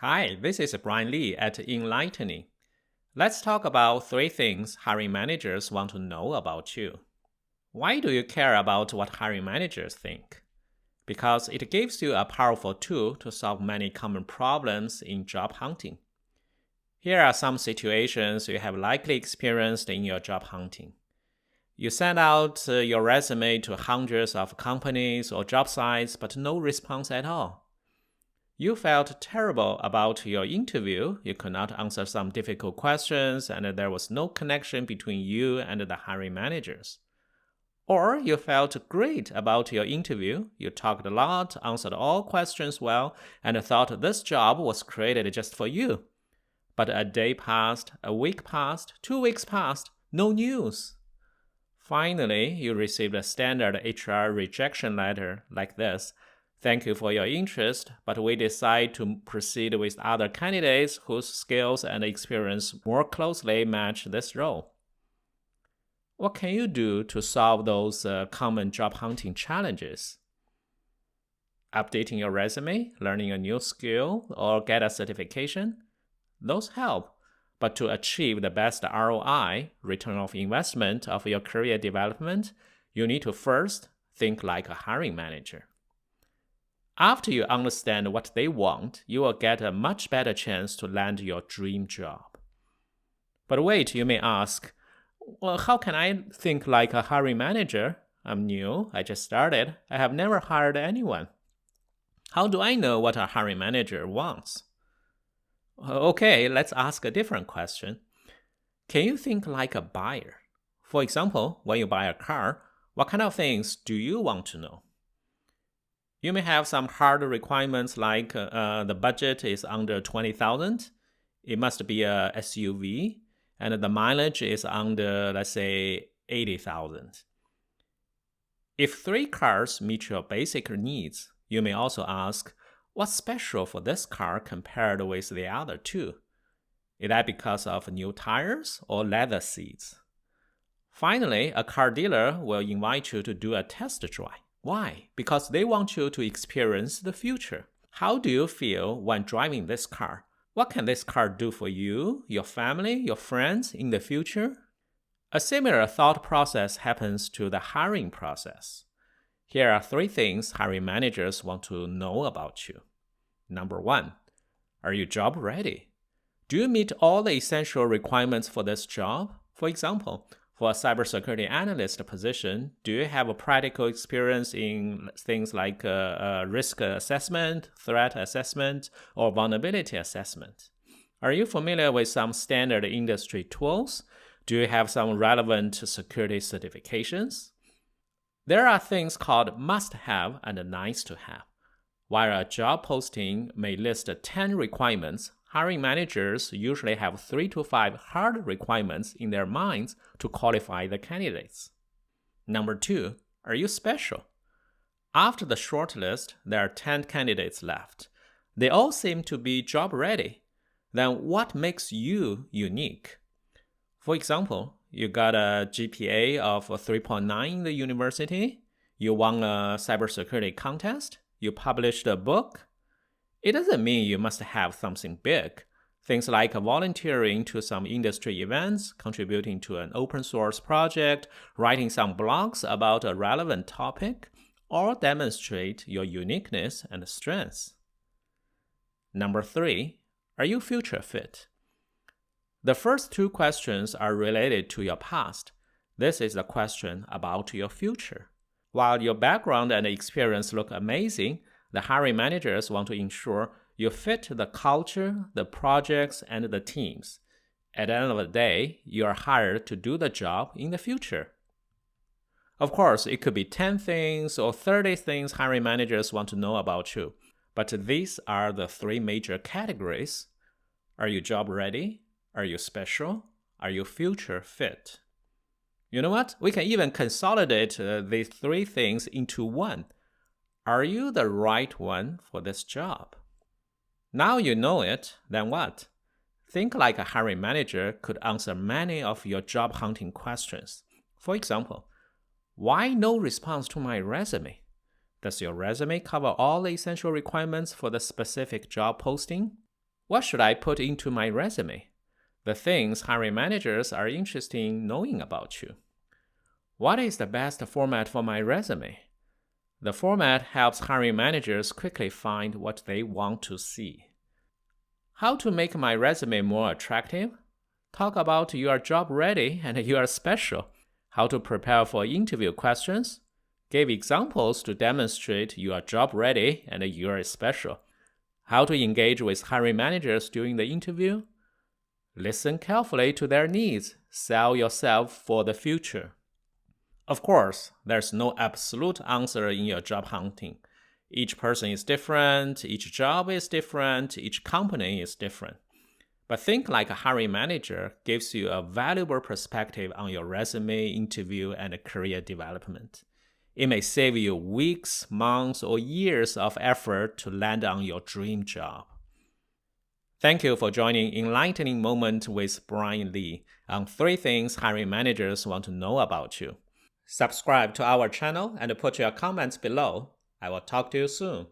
Hi, this is Brian Lee at ENLIGHTENi. Let's talk about 3 things hiring managers want to know about you. Why do you care about what hiring managers think? Because it gives you a powerful tool to solve many common problems in job hunting. Here are some situations you have likely experienced in your job hunting. You send out your resume to hundreds of companies or job sites, but no response at all. You felt terrible about your interview, you could not answer some difficult questions, and there was no connection between you and the hiring managers. Or you felt great about your interview, you talked a lot, answered all questions well, and thought this job was created just for you. But a day passed, a week passed, 2 weeks passed, no news. Finally, you received a standard HR rejection letter like this. Thank you for your interest, but we decide to proceed with other candidates whose skills and experience more closely match this role. What can you do to solve those common job hunting challenges? Updating your resume, learning a new skill, or get a certification? Those help, but to achieve the best ROI, return of investment of your career development, you need to first think like a hiring manager. After you understand what they want, you will get a much better chance to land your dream job. But wait, you may ask, well, how can I think like a hiring manager? I'm new, I just started, I have never hired anyone. How do I know what a hiring manager wants? Okay, let's ask a different question. Can you think like a buyer? For example, when you buy a car, what kind of things do you want to know? You may have some hard requirements like the budget is under 20,000, it must be a SUV, and the mileage is under, let's say, 80,000. If 3 cars meet your basic needs, you may also ask, what's special for this car compared with the other 2? Is that because of new tires or leather seats? Finally, a car dealer will invite you to do a test drive. Why? Because they want you to experience the future. How do you feel when driving this car? What can this car do for you, your family, your friends in the future? A similar thought process happens to the hiring process. Here are 3 things hiring managers want to know about you. Number 1, are you job ready? Do you meet all the essential requirements for this job? For example, for a cybersecurity analyst position, do you have a practical experience in things like risk assessment, threat assessment, or vulnerability assessment? Are you familiar with some standard industry tools? Do you have some relevant security certifications? There are things called must-have and nice-to-have. While a job posting may list 10 requirements, hiring managers usually have 3 to 5 hard requirements in their minds to qualify the candidates. Number 2, are you special? After the shortlist, there are 10 candidates left. They all seem to be job ready. Then what makes you unique? For example, you got a GPA of 3.9 in the university, you won a cybersecurity contest, you published a book. It doesn't mean you must have something big. Things like volunteering to some industry events, contributing to an open source project, writing some blogs about a relevant topic, all demonstrate your uniqueness and strengths. Number 3, are you future fit? The first 2 questions are related to your past. This is a question about your future. While your background and experience look amazing, the hiring managers want to ensure you fit the culture, the projects, and the teams. At the end of the day, you are hired to do the job in the future. Of course, it could be 10 things or 30 things hiring managers want to know about you, but these are the 3 major categories. Are you job ready? Are you special? Are you future fit? You know what? We can even consolidate these 3 things into one. Are you the right one for this job? Now you know it, then what? Think like a hiring manager could answer many of your job hunting questions. For example, why no response to my resume? Does your resume cover all the essential requirements for the specific job posting? What should I put into my resume? The things hiring managers are interested in knowing about you. What is the best format for my resume? The format helps hiring managers quickly find what they want to see. How to make my resume more attractive? Talk about you are job ready and you are special. How to prepare for interview questions? Give examples to demonstrate you are job ready and you are special. How to engage with hiring managers during the interview? Listen carefully to their needs. Sell yourself for the future. Of course, there's no absolute answer in your job hunting. Each person is different, each job is different, each company is different. But think like a hiring manager gives you a valuable perspective on your resume, interview, and career development. It may save you weeks, months, or years of effort to land on your dream job. Thank you for joining Enlightening Moment with Brian Lee on 3 things hiring managers want to know about you. Subscribe to our channel and put your comments below. I will talk to you soon.